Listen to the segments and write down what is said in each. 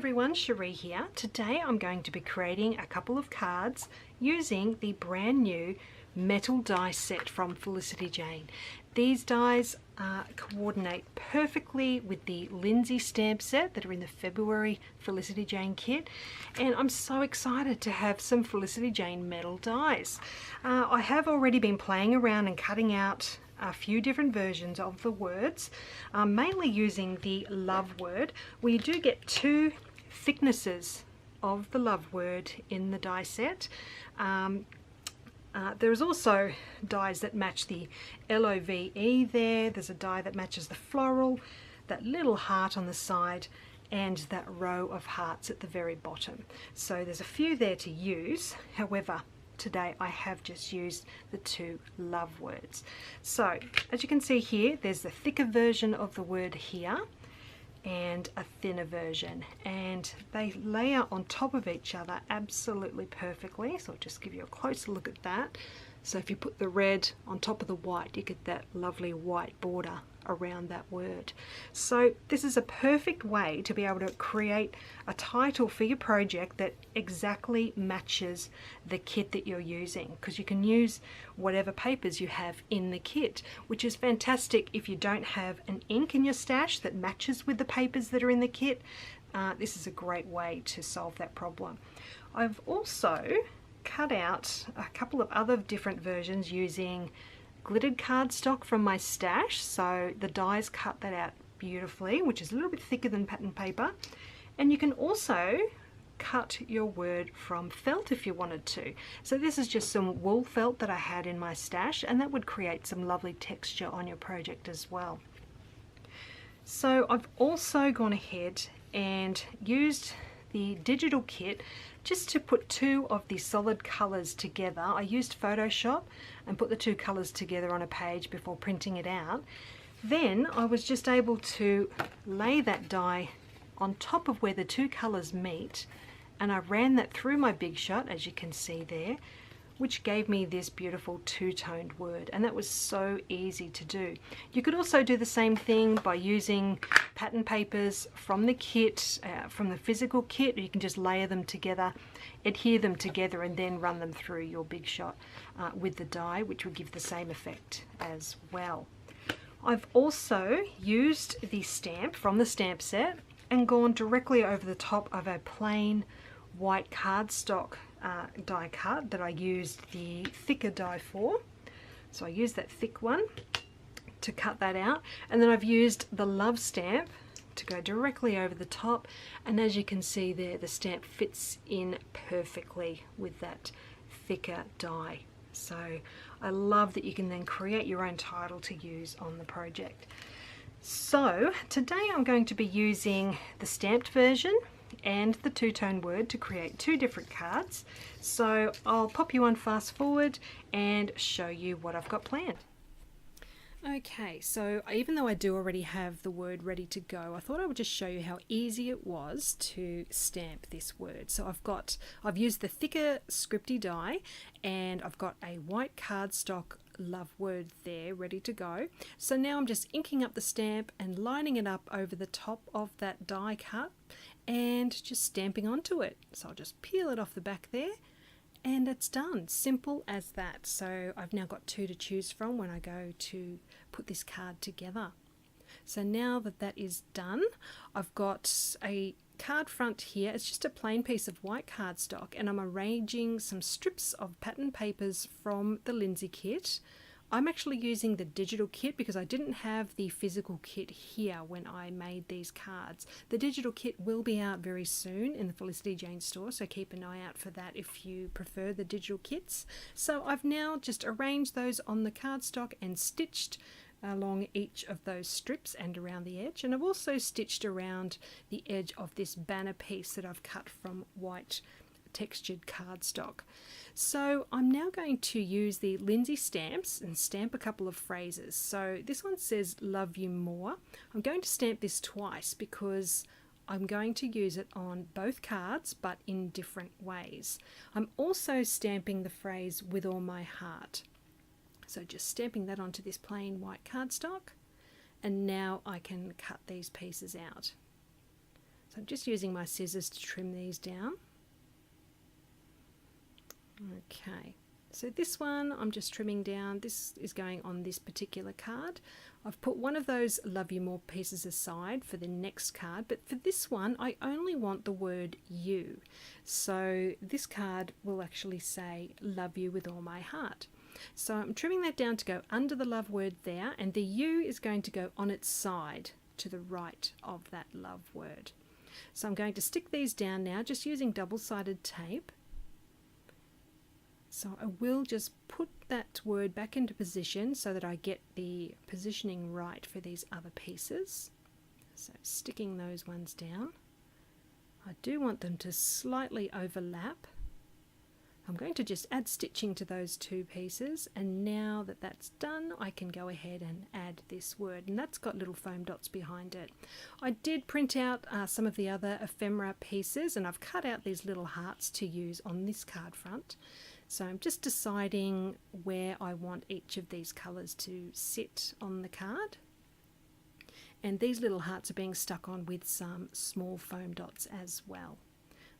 everyone, Sheree here. Today I'm going to be creating a couple of cards using the brand new metal die set from Felicity Jane. These dies coordinate perfectly with the Lindsey stamp set that are in the February Felicity Jane kit, and I'm so excited to have some Felicity Jane metal dies. I have already been playing around and cutting out a few different versions of the words, mainly using the love word. We do get two thicknesses of the love word in the die set. There's also dies that match the LOVE there. There's a die that matches the floral, that little heart on the side, and that row of hearts at the very bottom. So there's a few there to use. However, today I have just used the two love words. So as you can see here, there's the thicker version of the word here and a thinner version, and they layer on top of each other absolutely perfectly. So I'll just give you a closer look at that. So if you put the red on top of the white, you get that lovely white border around that word. So this is a perfect way to be able to create a title for your project that exactly matches the kit that you're using, because you can use whatever papers you have in the kit, which is fantastic if you don't have an ink in your stash that matches with the papers that are in the kit. This is a great way to solve that problem. I've also cut out a couple of other different versions using glittered cardstock from my stash, so the dies cut that out beautifully, which is a little bit thicker than pattern paper. And you can also cut your word from felt if you wanted to. So this is just some wool felt that I had in my stash, and that would create some lovely texture on your project as well. So I've also gone ahead and used the digital kit just to put two of the solid colors together. I used Photoshop and put the two colors together on a page before printing it out. Then I was just able to lay that die on top of where the two colors meet, and I ran that through my Big Shot, as you can see there, which gave me this beautiful two-toned word, and that was so easy to do. You could also do the same thing by using pattern papers from the kit, from the physical kit. You can just layer them together, adhere them together, and then run them through your Big Shot with the die, which will give the same effect as well. I've also used the stamp from the stamp set and gone directly over the top of a plain white cardstock die cut that I used the thicker die for. So I used that thick one to cut that out, and then I've used the love stamp to go directly over the top, and as you can see there, the stamp fits in perfectly with that thicker die. So I love that you can then create your own title to use on the project. So today I'm going to be using the stamped version and the two-tone word to create two different cards. So I'll pop you on fast forward and show you what I've got planned. Okay, so even though I do already have the word ready to go, I thought I would just show you how easy it was to stamp this word. So I've used the thicker scripty die, and I've got a white cardstock love word there ready to go. So now I'm just inking up the stamp and lining it up over the top of that die cut and just stamping onto it. So I'll just peel it off the back there, and it's done. Simple as that. So I've now got two to choose from when I go to put this card together. So now that that is done, I've got a card front here. It's just a plain piece of white cardstock, and I'm arranging some strips of pattern papers from the Lindsey kit. I'm actually using the digital kit because I didn't have the physical kit here when I made these cards. The digital kit will be out very soon in the Felicity Jane store, so keep an eye out for that if you prefer the digital kits. So I've now just arranged those on the cardstock and stitched along each of those strips and around the edge, and I've also stitched around the edge of this banner piece that I've cut from white textured cardstock. So I'm now going to use the Lindsey stamps and stamp a couple of phrases. So this one says love you more. I'm going to stamp this twice because I'm going to use it on both cards but in different ways. I'm also stamping the phrase with all my heart. So just stamping that onto this plain white cardstock, and now I can cut these pieces out. So I'm just using my scissors to trim these down. Okay, so this one I'm just trimming down. This is going on this particular card. I've put one of those Love You More pieces aside for the next card, but for this one I only want the word you. So this card will actually say love you with all my heart. So I'm trimming that down to go under the love word there, and the you is going to go on its side to the right of that love word. So I'm going to stick these down now just using double-sided tape. So I will just put that word back into position so that I get the positioning right for these other pieces. So sticking those ones down. I do want them to slightly overlap. I'm going to just add stitching to those two pieces, and now that that's done I can go ahead and add this word, and that's got little foam dots behind it. I did print out some of the other ephemera pieces, and I've cut out these little hearts to use on this card front. So I'm just deciding where I want each of these colours to sit on the card. And these little hearts are being stuck on with some small foam dots as well.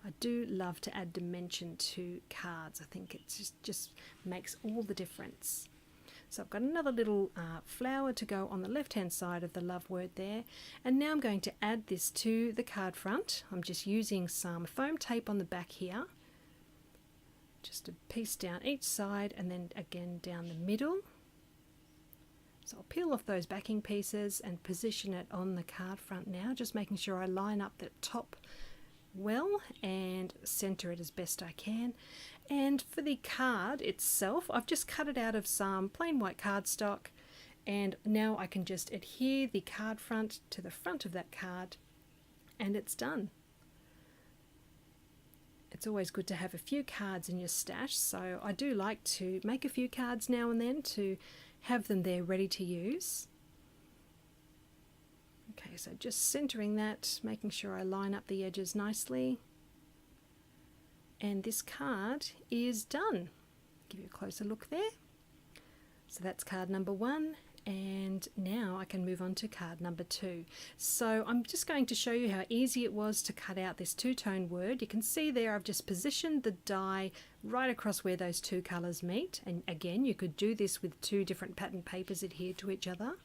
I do love to add dimension to cards. I think it just makes all the difference. So I've got another little flower to go on the left hand side of the love word there. And now I'm going to add this to the card front. I'm just using some foam tape on the back here. Just a piece down each side and then again down the middle. So I'll peel off those backing pieces and position it on the card front now, just making sure I line up the top well and center it as best I can. And for the card itself, I've just cut it out of some plain white cardstock, and now I can just adhere the card front to the front of that card and it's done. It's always good to have a few cards in your stash, so I do like to make a few cards now and then to have them there ready to use. Okay, so just centering that, making sure I line up the edges nicely. And this card is done. Give you a closer look there. So that's card number 1. And now I can move on to card number 2. So I'm just going to show you how easy it was to cut out this two-tone word. You can see there I've just positioned the die right across where those two colours meet. And again, you could do this with 2 different pattern papers adhered to each other.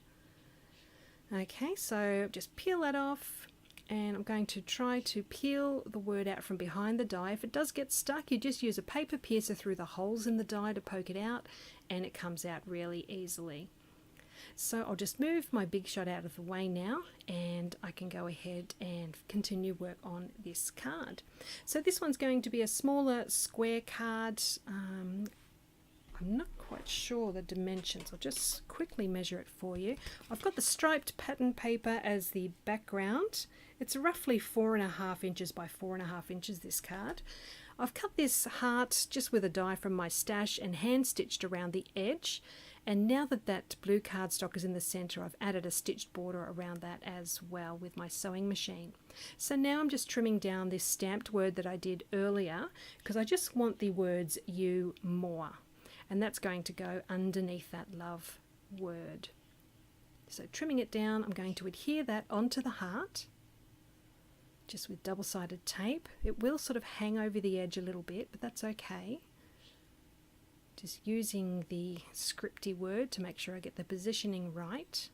Okay, so just peel that off, and I'm going to try to peel the word out from behind the die. If it does get stuck, you just use a paper piercer through the holes in the die to poke it out, and it comes out really easily. So I'll just move my big shot out of the way now, and I can go ahead and continue work on this card. So this one's going to be a smaller square card. I'm not quite sure the dimensions. I'll just quickly measure it for you. I've got the striped pattern paper as the background. It's roughly 4.5 inches by 4.5 inches, this card. I've cut this heart just with a die from my stash and hand stitched around the edge. And now that that blue cardstock is in the center, I've added a stitched border around that as well with my sewing machine. So now I'm just trimming down this stamped word that I did earlier, because I just want the words you more. And that's going to go underneath that love word. So trimming it down, I'm going to adhere that onto the heart, just with double-sided tape. It will sort of hang over the edge a little bit, but that's okay. Just using the scripty word to make sure I get the positioning right.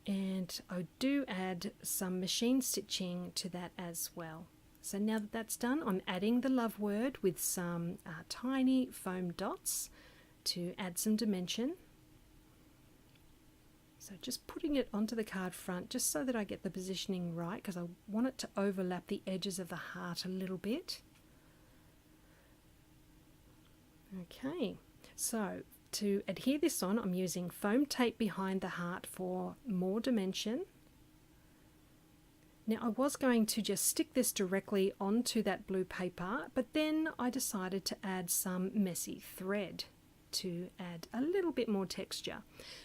And I do add some machine stitching to that as well. So now that that's done, I'm adding the love word with some tiny foam dots to add some dimension. So just putting it onto the card front just so that I get the positioning right, because I want it to overlap the edges of the heart a little bit. Okay, so to adhere this on, I'm using foam tape behind the heart for more dimension. Now I was going to just stick this directly onto that blue paper, but then I decided to add some messy thread to add a little bit more texture.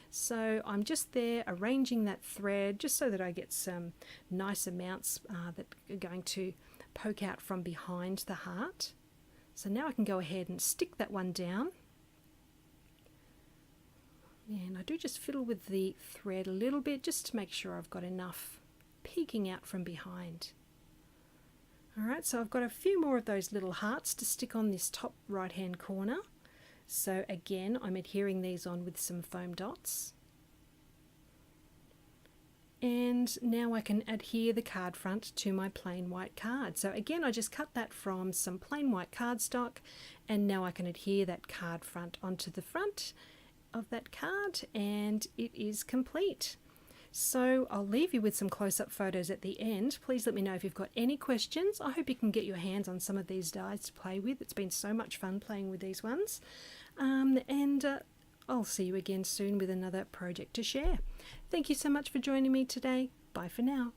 So I'm just there arranging that thread just so that I get some nice amounts that are going to poke out from behind the heart. So now I can go ahead and stick that one down. And I do just fiddle with the thread a little bit just to make sure I've got enough peeking out from behind. Alright, so I've got a few more of those little hearts to stick on this top right hand corner. So again, I'm adhering these on with some foam dots. And now I can adhere the card front to my plain white card. So again, I just cut that from some plain white cardstock, and now I can adhere that card front onto the front of that card, and it is complete. So I'll leave you with some close-up photos at the end. Please let me know if you've got any questions. I hope you can get your hands on some of these dies to play with. It's been so much fun playing with these ones. I'll see you again soon with another project to share. Thank you so much for joining me today. Bye for now.